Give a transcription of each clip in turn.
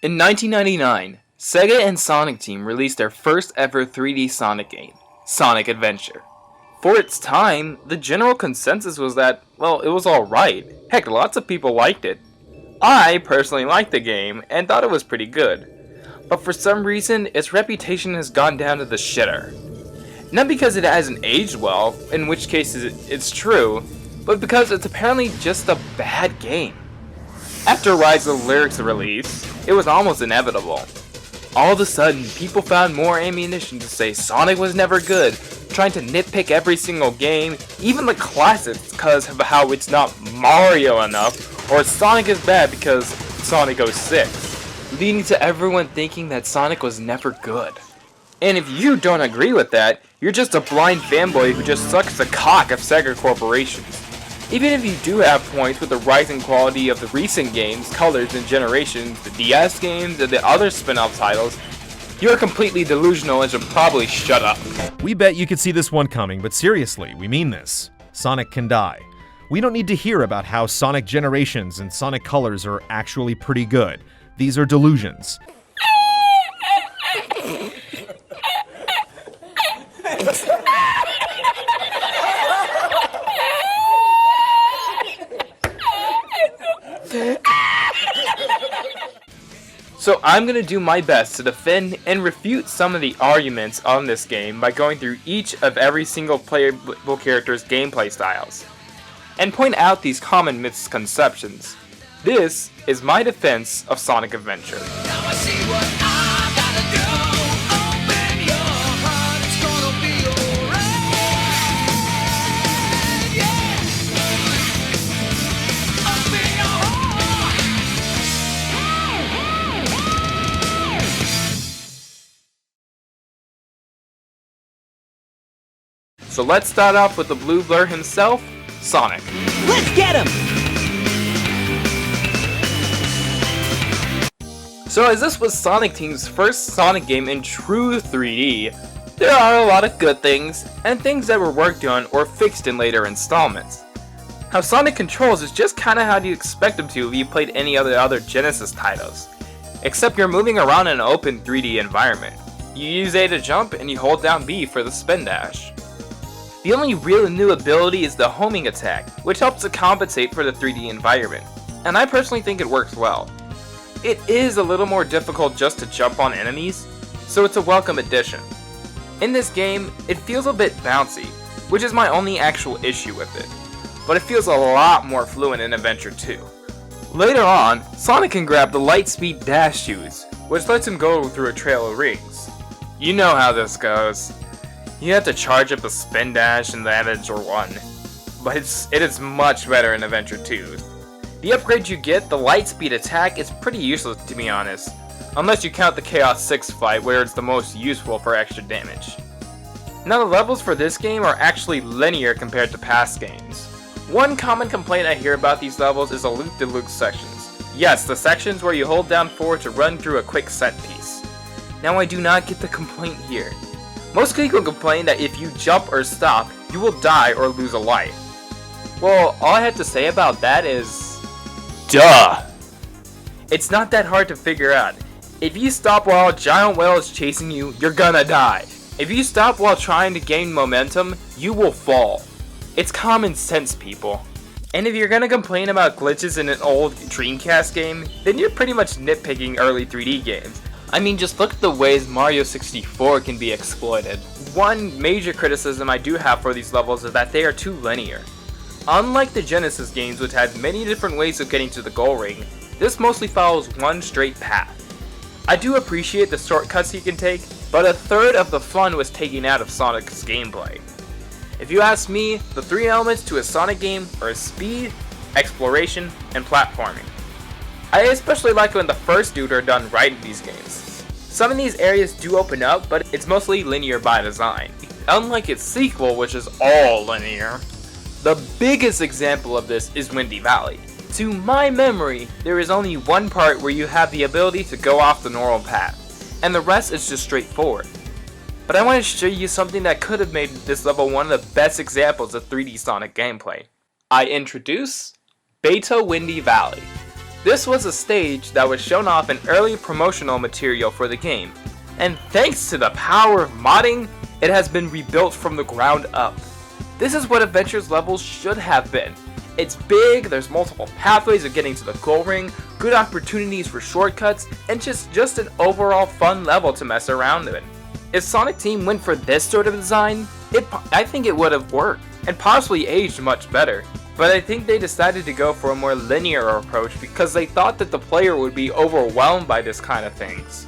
In 1999, Sega and Sonic Team released their first ever 3D Sonic game, Sonic Adventure. For its time, the general consensus was that, well, it was alright. Heck, lots of people liked it. I personally liked the game and thought it was pretty good. But for some reason, its reputation has gone down to the shitter. Not because it hasn't aged well, in which case it's true, but because it's apparently just a bad game. After Rise of the Lyrics release, it was almost inevitable. All of a sudden, people found more ammunition to say Sonic was never good, trying to nitpick every single game, even the classics because of how it's not Mario enough, or Sonic is bad because Sonic 06, leading to everyone thinking that Sonic was never good. And if you don't agree with that, you're just a blind fanboy who just sucks the cock of Sega corporations. Even if you do have points with the rising quality of the recent games, colors, and generations, the DS games, and the other spin-off titles, you're completely delusional and should probably shut up. We bet you could see this one coming, but seriously, we mean this. Sonic can die. We don't need to hear about how Sonic Generations and Sonic Colors are actually pretty good. These are delusions. So I'm going to do my best to defend and refute some of the arguments on this game by going through each of every single playable character's gameplay styles, and point out these common misconceptions. This is my defense of Sonic Adventure. So let's start off with the blue blur himself, Sonic. Let's get him! So as this was Sonic Team's first Sonic game in true 3D, there are a lot of good things, and things that were worked on or fixed in later installments. How Sonic controls is just kinda how you expect him to if you played any other Genesis titles. Except you're moving around in an open 3D environment. You use A to jump, and you hold down B for the spin dash. The only real new ability is the homing attack, which helps to compensate for the 3D environment, and I personally think it works well. It is a little more difficult just to jump on enemies, so it's a welcome addition. In this game, it feels a bit bouncy, which is my only actual issue with it, but it feels a lot more fluent in Adventure 2. Later on, Sonic can grab the Lightspeed Dash shoes, which lets him go through a trail of rings. You know how this goes. You have to charge up a spin dash in the Adventure 1, but it is much better in Adventure 2. The upgrade you get, the Lightspeed attack, is pretty useless to be honest, unless you count the Chaos 6 fight where it's the most useful for extra damage. Now the levels for this game are actually linear compared to past games. One common complaint I hear about these levels is the loop-de-loop sections. Yes, the sections where you hold down forward to run through a quick set piece. Now I do not get the complaint here. Most people complain that if you jump or stop, you will die or lose a life. Well, all I have to say about that is... duh! It's not that hard to figure out. If you stop while a giant whale is chasing you, you're gonna die. If you stop while trying to gain momentum, you will fall. It's common sense, people. And if you're gonna complain about glitches in an old Dreamcast game, then you're pretty much nitpicking early 3D games. I mean, just look at the ways Mario 64 can be exploited. One major criticism I do have for these levels is that they are too linear. Unlike the Genesis games, which had many different ways of getting to the goal ring, this mostly follows one straight path. I do appreciate the shortcuts you can take, but a third of the fun was taken out of Sonic's gameplay. If you ask me, the three elements to a Sonic game are speed, exploration, and platforming. I especially like when the first two are done right in these games. Some of these areas do open up, but it's mostly linear by design, unlike its sequel, which is all linear. The biggest example of this is Windy Valley. To my memory, there is only one part where you have the ability to go off the normal path, and the rest is just straightforward. But I want to show you something that could have made this level one of the best examples of 3D Sonic gameplay. I introduce Beta Windy Valley. This was a stage that was shown off in early promotional material for the game, and thanks to the power of modding, it has been rebuilt from the ground up. This is what Adventures levels should have been. It's big, there's multiple pathways of getting to the goal ring, good opportunities for shortcuts, and just an overall fun level to mess around in. If Sonic Team went for this sort of design, I think it would have worked, and possibly aged much better. But I think they decided to go for a more linear approach because they thought that the player would be overwhelmed by this kind of things.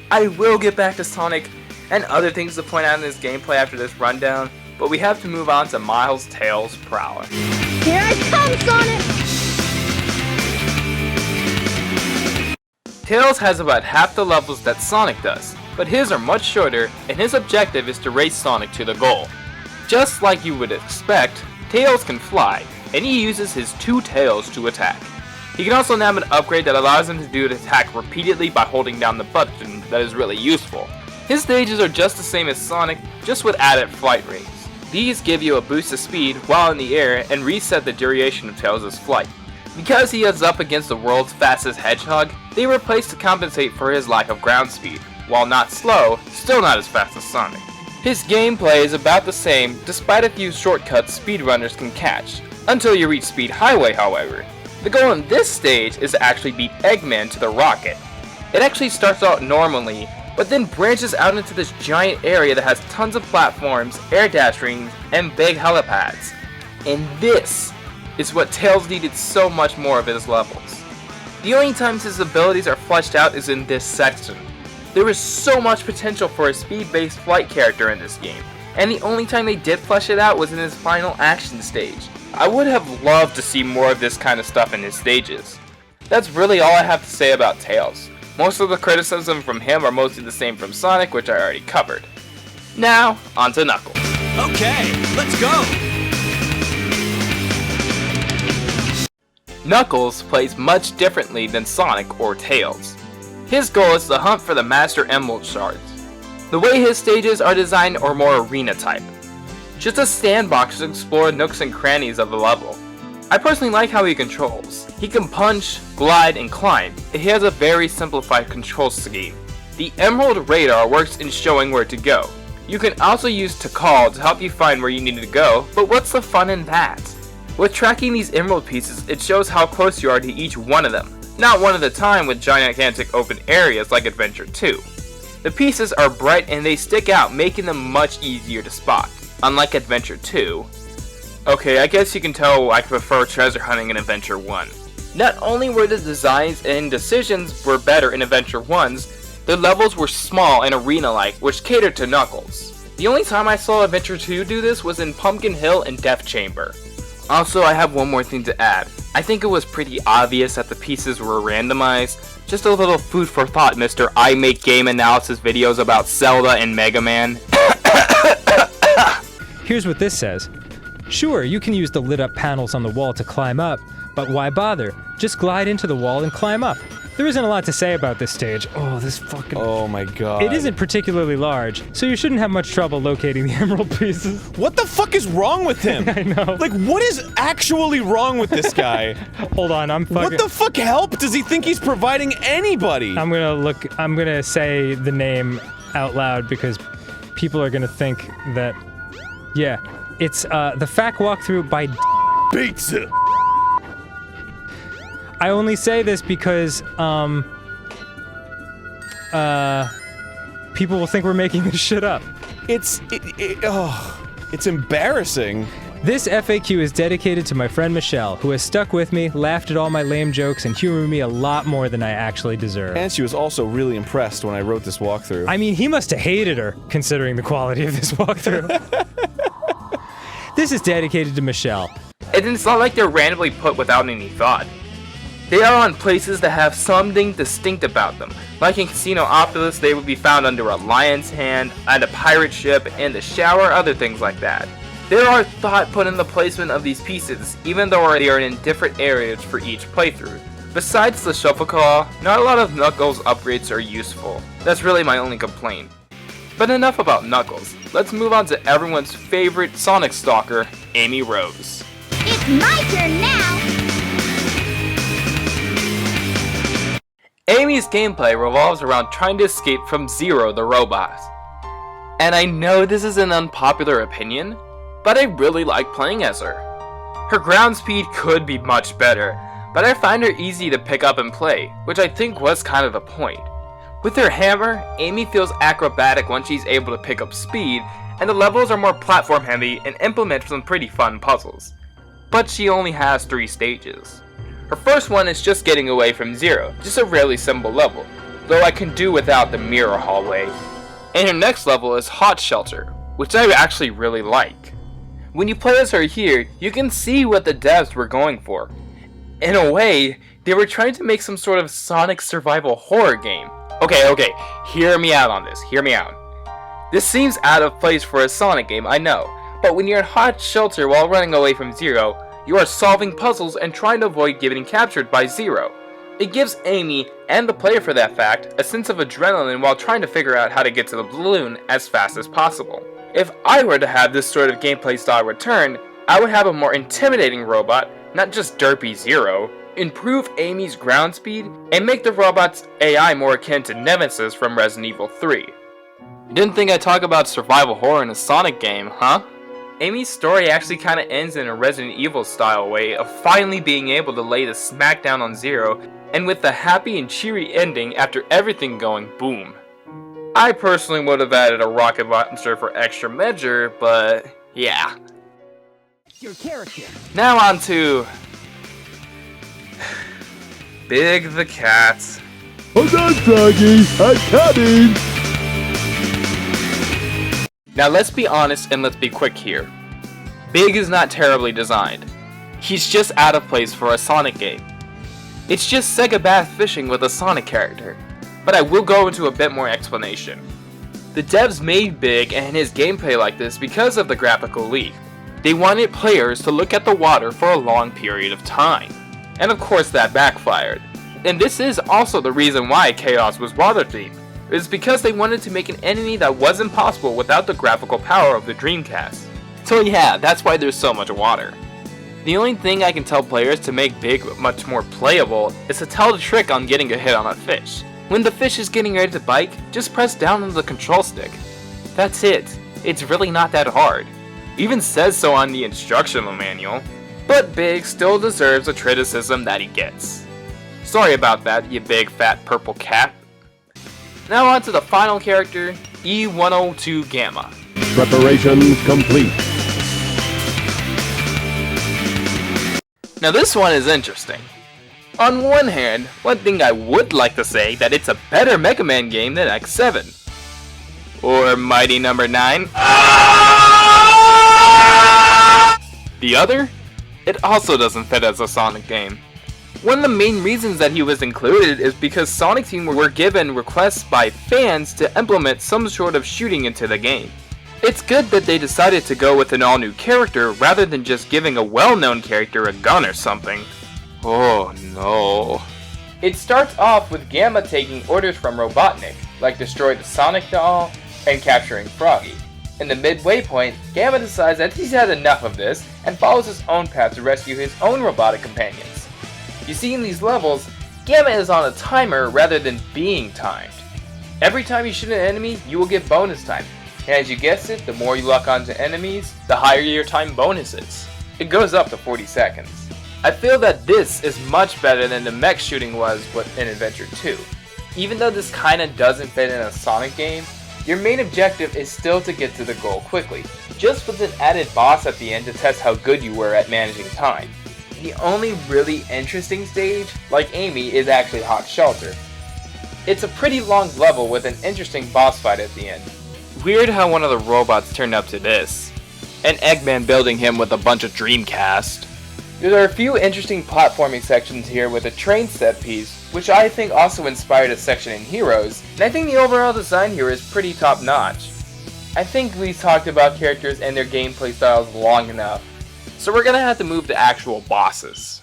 I will get back to Sonic and other things to point out in this gameplay after this rundown, but we have to move on to Miles Tails Prowler. Here I come, Sonic! Tails has about half the levels that Sonic does, but his are much shorter, and his objective is to race Sonic to the goal. Just like you would expect, Tails can fly, and he uses his two tails to attack. He can also nab an upgrade that allows him to do the attack repeatedly by holding down the button that is really useful. His stages are just the same as Sonic, just with added flight rings. These give you a boost of speed while in the air and reset the duration of Tails' flight. Because he is up against the world's fastest hedgehog, they were placed to compensate for his lack of ground speed. While not slow, still not as fast as Sonic. His gameplay is about the same despite a few shortcuts speedrunners can catch, until you reach Speed Highway however. The goal in this stage is to actually beat Eggman to the rocket. It actually starts out normally, but then branches out into this giant area that has tons of platforms, air dash rings, and big helipads. And this is what Tails needed so much more of his levels. The only times his abilities are fleshed out is in this section. There is so much potential for a speed-based flight character in this game, and the only time they did flesh it out was in his final action stage. I would have loved to see more of this kind of stuff in his stages. That's really all I have to say about Tails. Most of the criticism from him are mostly the same from Sonic, which I already covered. Now, on to Knuckles. Okay, let's go! Knuckles plays much differently than Sonic or Tails. His goal is to hunt for the Master Emerald Shards. The way his stages are designed are more arena type. Just a sandbox to explore nooks and crannies of the level. I personally like how he controls. He can punch, glide, and climb. He has a very simplified control scheme. The Emerald Radar works in showing where to go. You can also use to call to help you find where you need to go, but what's the fun in that? With tracking these emerald pieces, it shows how close you are to each one of them, not one at a time with gigantic open areas like Adventure 2. The pieces are bright and they stick out, making them much easier to spot, unlike Adventure 2. Okay, I guess you can tell I prefer treasure hunting in Adventure 1. Not only were the designs and decisions were better in Adventure 1's, the levels were small and arena-like, which catered to Knuckles. The only time I saw Adventure 2 do this was in Pumpkin Hill and Death Chamber. Also, I have one more thing to add. I think it was pretty obvious that the pieces were randomized. Just a little food for thought, Mr. I make game analysis videos about Zelda and Mega Man. Here's what this says. Sure, you can use the lit up panels on the wall to climb up, but why bother? Just glide into the wall and climb up. There isn't a lot to say about this stage. Oh, this fucking... Oh my god. It isn't particularly large, so you shouldn't have much trouble locating the emerald pieces. What the fuck is wrong with him? I know. Like, what is actually wrong with this guy? Hold on, I'm fucking... What the fuck help does he think he's providing anybody? I'm gonna say the name out loud because people are gonna think that... Yeah, it's, the fact walkthrough by... Pizza! I only say this because, people will think we're making this shit up. It's embarrassing. This FAQ is dedicated to my friend Michelle, who has stuck with me, laughed at all my lame jokes, and humored me a lot more than I actually deserve. And she was also really impressed when I wrote this walkthrough. I mean, he must have hated her, considering the quality of this walkthrough. This is dedicated to Michelle. It's not like they're randomly put without any thought. They are on places that have something distinct about them. Like in Casinopolis, they would be found under a lion's hand, at a pirate ship, in the shower, other things like that. There are thought put in the placement of these pieces, even though they are in different areas for each playthrough. Besides the Shuffle Claw, not a lot of Knuckles upgrades are useful. That's really my only complaint. But enough about Knuckles. Let's move on to everyone's favorite Sonic stalker, Amy Rose. It's my turn now! Amy's gameplay revolves around trying to escape from Zero the robot. And I know this is an unpopular opinion, but I really like playing as her. Her ground speed could be much better, but I find her easy to pick up and play, which I think was kind of the point. With her hammer, Amy feels acrobatic once she's able to pick up speed, and the levels are more platform heavy and implement some pretty fun puzzles. But she only has 3 stages. Her first one is just getting away from Zero, just a really simple level, though I can do without the mirror hallway. And her next level is Hot Shelter, which I actually really like. When you play as her here, you can see what the devs were going for. In a way, they were trying to make some sort of Sonic survival horror game. Okay, hear me out on this, hear me out. This seems out of place for a Sonic game, I know, but when you're in Hot Shelter while running away from Zero, you are solving puzzles and trying to avoid getting captured by Zero. It gives Amy, and the player for that fact, a sense of adrenaline while trying to figure out how to get to the balloon as fast as possible. If I were to have this sort of gameplay style return, I would have a more intimidating robot, not just derpy Zero, improve Amy's ground speed, and make the robot's AI more akin to Nemesis from Resident Evil 3. You didn't think I'd talk about survival horror in a Sonic game, huh? Amy's story actually kinda ends in a Resident Evil style way of finally being able to lay the smackdown on Zero, and with the happy and cheery ending after everything going boom. I personally would have added a rocket launcher for extra measure, but yeah. Your character. Now on to Big the Cat. Hold on, Froggy, I'm coming! Now let's be honest and let's be quick here. Big is not terribly designed. He's just out of place for a Sonic game. It's just Sega bass fishing with a Sonic character. But I will go into a bit more explanation. The devs made Big and his gameplay like this because of the graphical leak. They wanted players to look at the water for a long period of time. And of course that backfired. And this is also the reason why Chaos was water themed. It is because they wanted to make an enemy that wasn't possible without the graphical power of the Dreamcast. So yeah, that's why there's so much water. The only thing I can tell players to make Big much more playable is to tell the trick on getting a hit on a fish. When the fish is getting ready to bite, just press down on the control stick. That's it. It's really not that hard. Even says so on the instructional manual. But Big still deserves the criticism that he gets. Sorry about that, you big fat purple cat. Now on to the final character, E102 Gamma. Preparation complete. Now this one is interesting. On one hand, one thing I would like to say that it's a better Mega Man game than X7. Or Mighty Number 9. The other? It also doesn't fit as a Sonic game. One of the main reasons that he was included is because Sonic Team were given requests by fans to implement some sort of shooting into the game. It's good that they decided to go with an all-new character rather than just giving a well-known character a gun or something. Oh no. It starts off with Gamma taking orders from Robotnik, like destroy the Sonic doll and capturing Froggy. In the midway point, Gamma decides that he's had enough of this and follows his own path to rescue his own robotic companions. You see, in these levels, Gamma is on a timer rather than being timed. Every time you shoot an enemy, you will get bonus time, and as you guessed it, the more you lock onto enemies, the higher your time bonus is. It goes up to 40 seconds. I feel that this is much better than the mech shooting was in Adventure 2. Even though this kinda doesn't fit in a Sonic game, your main objective is still to get to the goal quickly, just with an added boss at the end to test how good you were at managing time. The only really interesting stage, like Amy, is actually Hot Shelter. It's a pretty long level with an interesting boss fight at the end. Weird how one of the robots turned up to this. And Eggman building him with a bunch of Dreamcast. There are a few interesting platforming sections here with a train set piece, which I think also inspired a section in Heroes, and I think the overall design here is pretty top notch. I think we've talked about characters and their gameplay styles long enough, so we're gonna have to move to actual bosses.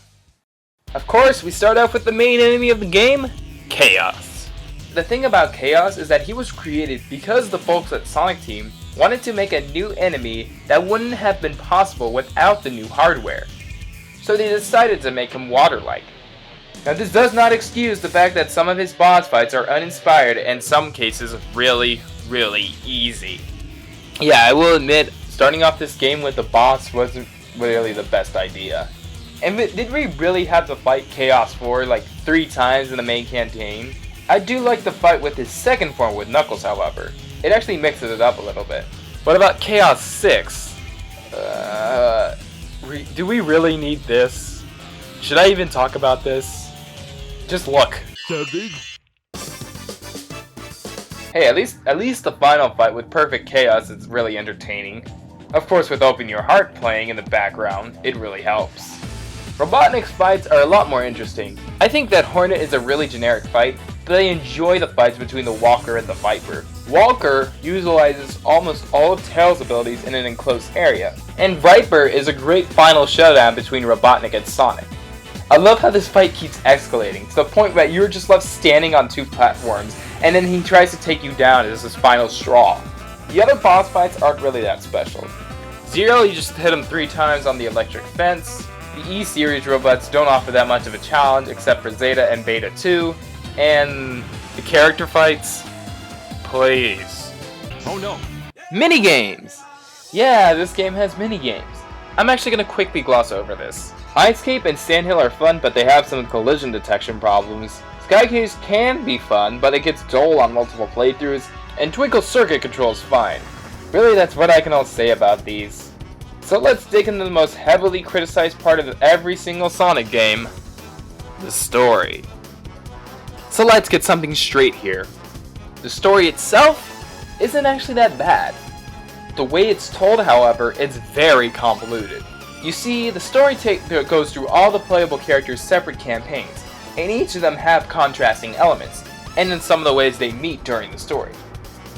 Of course, we start off with the main enemy of the game, Chaos. The thing about Chaos is that he was created because the folks at Sonic Team wanted to make a new enemy that wouldn't have been possible without the new hardware. So they decided to make him water-like. Now this does not excuse the fact that some of his boss fights are uninspired and in some cases really easy. Yeah, I will admit, starting off this game with the boss wasn't really the best idea. And did we really have to fight Chaos 4 like 3 times in the main campaign? I do like the fight with his second form with Knuckles, however. It actually mixes it up a little bit. What about Chaos 6? Do we really need this? Should I even talk about this? Just look. Savage. Hey, at least the final fight with Perfect Chaos is really entertaining. Of course, with Open Your Heart playing in the background, it really helps. Robotnik's fights are a lot more interesting. I think that Hornet is a really generic fight, but I enjoy the fights between the Walker and the Viper. Walker utilizes almost all of Tails' abilities in an enclosed area, and Viper is a great final showdown between Robotnik and Sonic. I love how this fight keeps escalating, to the point that you're just left standing on 2 platforms, and then he tries to take you down as his final straw. The other boss fights aren't really that special. Zero, you just hit him 3 times on the electric fence. The E-Series robots don't offer that much of a challenge except for Zeta and Beta 2. And the character fights? Please. Oh no. Minigames! Yeah, this game has minigames. I'm actually going to quickly gloss over this. Ice Cape and Sandhill are fun, but they have some collision detection problems. Sky Case can be fun, but it gets dull on multiple playthroughs, and Twinkle Circuit Control is fine. Really, that's what I can all say about these. So let's dig into the most heavily criticized part of every single Sonic game, the story. So let's get something straight here. The story itself isn't actually that bad. The way it's told, however, is very convoluted. You see, the story goes through all the playable characters' separate campaigns, and each of them have contrasting elements, and in some of the ways they meet during the story.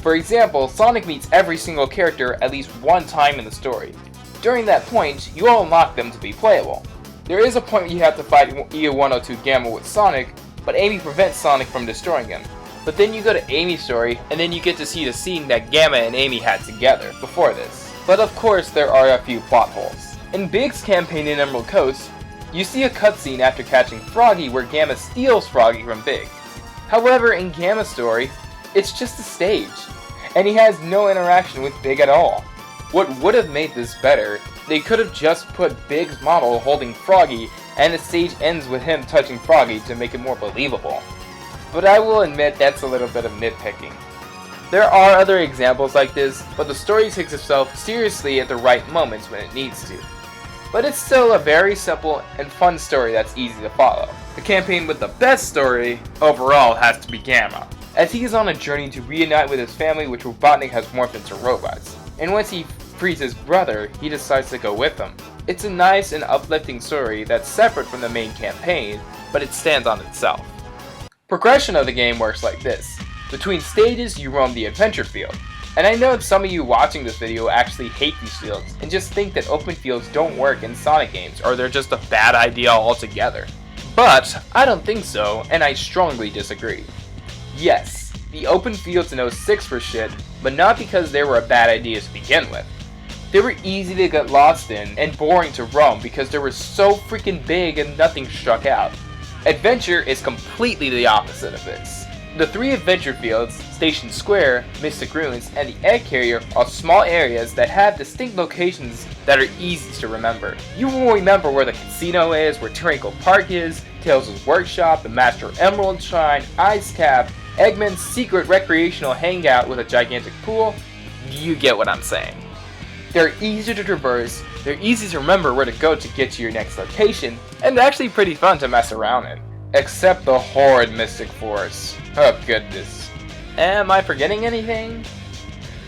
For example, Sonic meets every single character at least one time in the story. During that point, you will unlock them to be playable. There is a point where you have to fight EU-102 Gamma with Sonic, but Amy prevents Sonic from destroying him. But then you go to Amy's story, and then you get to see the scene that Gamma and Amy had together before this. But of course, there are a few plot holes. In Big's campaign in Emerald Coast, you see a cutscene after catching Froggy where Gamma steals Froggy from Big. However, in Gamma's story, it's just a stage, and he has no interaction with Big at all. What would have made this better, they could have just put Big's model holding Froggy, and the stage ends with him touching Froggy to make it more believable. But I will admit that's a little bit of nitpicking. There are other examples like this, but the story takes itself seriously at the right moments when it needs to. But it's still a very simple and fun story that's easy to follow. The campaign with the best story overall has to be Gamma, as he is on a journey to reunite with his family which Robotnik has morphed into robots. And once he frees his brother, he decides to go with him. It's a nice and uplifting story that's separate from the main campaign, but it stands on itself. Progression of the game works like this. Between stages, you roam the adventure field. And I know that some of you watching this video actually hate these fields and just think that open fields don't work in Sonic games or they're just a bad idea altogether. But I don't think so, and I strongly disagree. Yes, the open fields in 06 were shit, but not because they were a bad idea to begin with. They were easy to get lost in and boring to roam because they were so freaking big and nothing struck out. Adventure is completely the opposite of this. The 3 adventure fields, Station Square, Mystic Ruins, and the Egg Carrier are small areas that have distinct locations that are easy to remember. You will remember where the casino is, where Twinkle Park is, Tails' workshop, the Master Emerald Shrine, Ice Cap, Eggman's secret recreational hangout with a gigantic pool. You get what I'm saying. They're easy to traverse, they're easy to remember where to go to get to your next location, and they're actually pretty fun to mess around in. Except the horrid Mystic Forest. Oh goodness. Am I forgetting anything?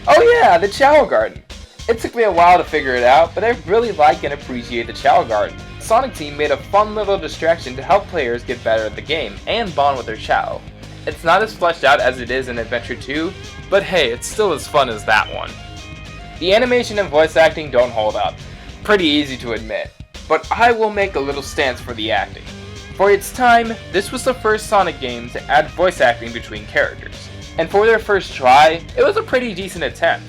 Oh yeah, the Chow Garden. It took me a while to figure it out, but I really like and appreciate the Chow Garden. Sonic Team made a fun little distraction to help players get better at the game and bond with their Chow. It's not as fleshed out as it is in Adventure 2, but hey, it's still as fun as that one. The animation and voice acting don't hold up. Pretty easy to admit, but I will make a little stance for the acting. For its time, this was the first Sonic game to add voice acting between characters. And for their first try, it was a pretty decent attempt.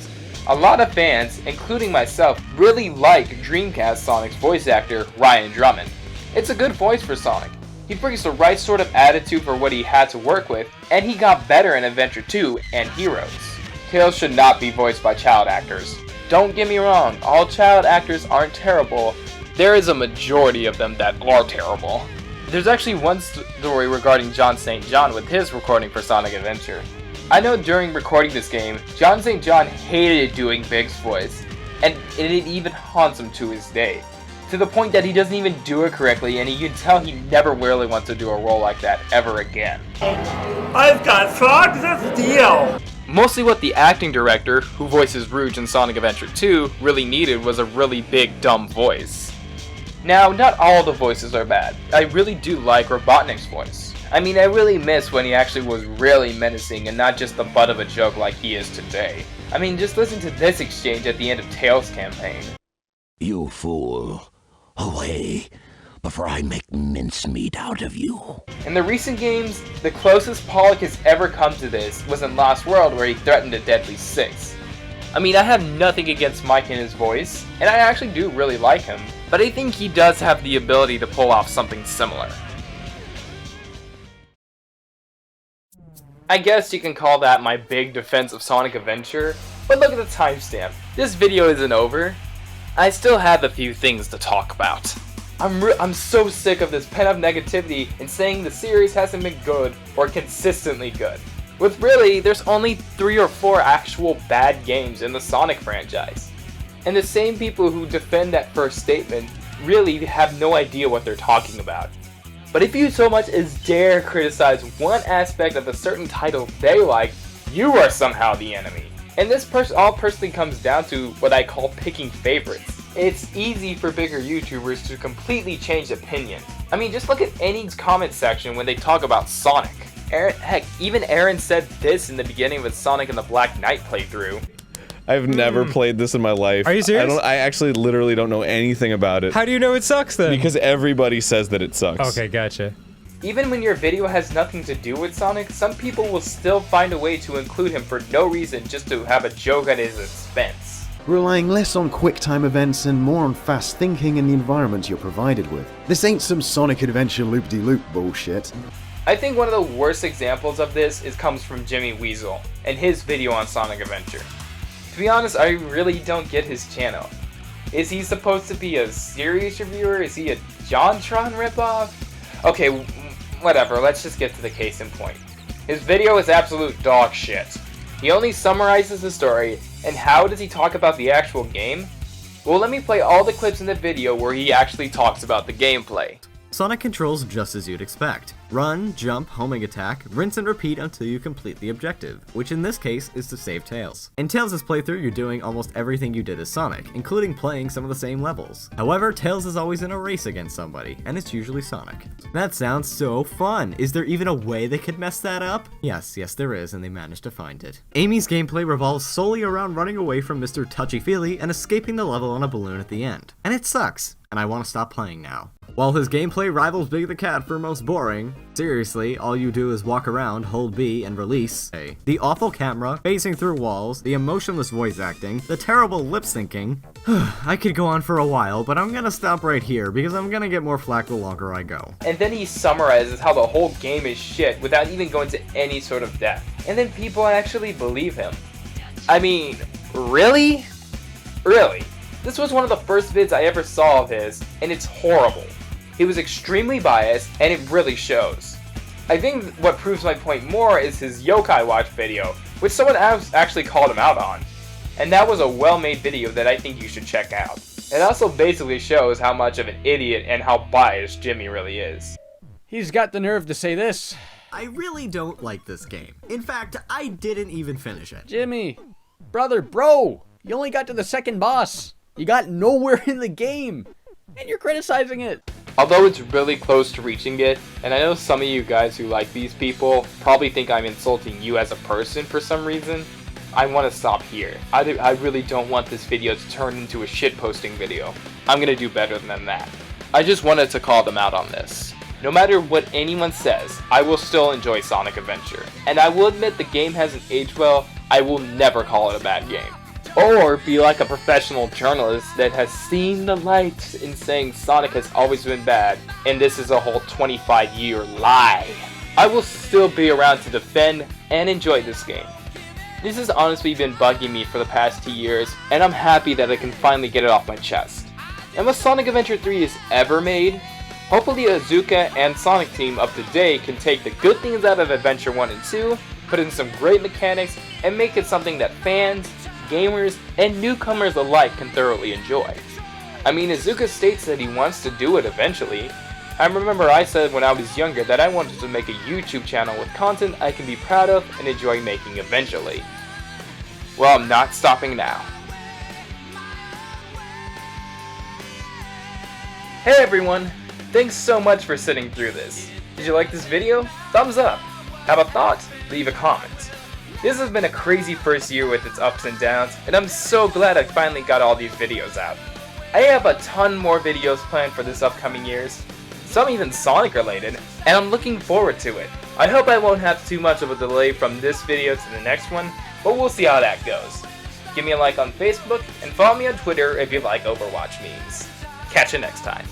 A lot of fans, including myself, really like Dreamcast Sonic's voice actor, Ryan Drummond. It's a good voice for Sonic. He brings the right sort of attitude for what he had to work with, and he got better in Adventure 2 and Heroes. Tails should not be voiced by child actors. Don't get me wrong, all child actors aren't terrible. There is a majority of them that are terrible. There's actually one story regarding John St. John with his recording for Sonic Adventure. I know during recording this game, John St. John hated doing Big's voice, and it even haunts him to his day. To the point that he doesn't even do it correctly, and you can tell he never really wants to do a role like that ever again. I've got frogs of steel! Mostly what the acting director, who voices Rouge in Sonic Adventure 2, really needed was a really big dumb voice. Now, not all the voices are bad. I really do like Robotnik's voice. I mean, I really miss when he actually was really menacing and not just the butt of a joke like he is today. I mean, just listen to this exchange at the end of Tails' campaign. You fool. Away, before I make mincemeat out of you. In the recent games, the closest Pollock has ever come to this was in Lost World, where he threatened a deadly six. I mean, I have nothing against Mike and his voice, and I actually do really like him, but I think he does have the ability to pull off something similar. I guess you can call that my big defense of Sonic Adventure, but look at the timestamp. This video isn't over. I still have a few things to talk about. I'm so sick of this pent-up negativity and saying the series hasn't been good or consistently good. With really, there's only 3 or 4 actual bad games in the Sonic franchise. And the same people who defend that first statement really have no idea what they're talking about. But if you so much as dare criticize one aspect of a certain title they like, you are somehow the enemy. And this all personally comes down to what I call picking favorites. It's easy for bigger YouTubers to completely change opinion. I mean, just look at any comment section when they talk about Sonic. Heck, even Aaron said this in the beginning of his Sonic and the Black Knight playthrough. I've never played this in my life. Are you serious? I actually literally don't know anything about it. How do you know it sucks then? Because everybody says that it sucks. Okay, gotcha. Even when your video has nothing to do with Sonic, some people will still find a way to include him for no reason just to have a joke at his expense. Relying less on quick-time events and more on fast thinking and the environment you're provided with. This ain't some Sonic Adventure loop-de-loop bullshit. I think one of the worst examples of this comes from Jimmy Weasel and his video on Sonic Adventure. To be honest, I really don't get his channel. Is he supposed to be a serious reviewer? Is he a JonTron ripoff? Okay, whatever, let's just get to the case in point. His video is absolute dog shit. He only summarizes the story, and how does he talk about the actual game? Well, let me play all the clips in the video where he actually talks about the gameplay. Sonic controls just as you'd expect. Run, jump, homing attack, rinse and repeat until you complete the objective, which in this case is to save Tails. In Tails' playthrough, you're doing almost everything you did as Sonic, including playing some of the same levels. However, Tails is always in a race against somebody, and it's usually Sonic. That sounds so fun! Is there even a way they could mess that up? Yes, there is, and they managed to find it. Amy's gameplay revolves solely around running away from Mr. Touchy-Feely and escaping the level on a balloon at the end. And it sucks, and I want to stop playing now. While his gameplay rivals Big the Cat for most boring, seriously, all you do is walk around, hold B, and release A. The awful camera, phasing through walls, the emotionless voice acting, the terrible lip syncing. I could go on for a while, but I'm gonna stop right here because I'm gonna get more flack the longer I go. And then he summarizes how the whole game is shit without even going to any sort of depth. And then people actually believe him. I mean, really? Really? This was one of the first vids I ever saw of his, and it's horrible. He was extremely biased, and it really shows. I think what proves my point more is his Yokai Watch video, which someone else actually called him out on. And that was a well-made video that I think you should check out. It also basically shows how much of an idiot and how biased Jimmy really is. He's got the nerve to say this. I really don't like this game. In fact, I didn't even finish it. Jimmy, bro, you only got to the second boss. You got nowhere in the game, and you're criticizing it. Although it's really close to reaching it, and I know some of you guys who like these people probably think I'm insulting you as a person for some reason, I want to stop here. I really don't want this video to turn into a shitposting video. I'm gonna do better than that. I just wanted to call them out on this. No matter what anyone says, I will still enjoy Sonic Adventure. And I will admit the game hasn't aged well, I will never call it a bad game. Or be like a professional journalist that has seen the light in saying Sonic has always been bad, and this is a whole 25-year lie. I will still be around to defend and enjoy this game. This has honestly been bugging me for the past 2 years, and I'm happy that I can finally get it off my chest. And when Sonic Adventure 3 is ever made, hopefully Azuka and Sonic Team of today can take the good things out of Adventure 1 and 2, put in some great mechanics, and make it something that fans, gamers, and newcomers alike can thoroughly enjoy. I mean, Azuka states that he wants to do it eventually. I remember I said when I was younger that I wanted to make a YouTube channel with content I can be proud of and enjoy making eventually. Well, I'm not stopping now. Hey everyone! Thanks so much for sitting through this. Did you like this video? Thumbs up! Have a thought? Leave a comment. This has been a crazy first year with its ups and downs, and I'm so glad I finally got all these videos out. I have a ton more videos planned for this upcoming years, some even Sonic related, and I'm looking forward to it. I hope I won't have too much of a delay from this video to the next one, but we'll see how that goes. Give me a like on Facebook, and follow me on Twitter if you like Overwatch memes. Catch you next time.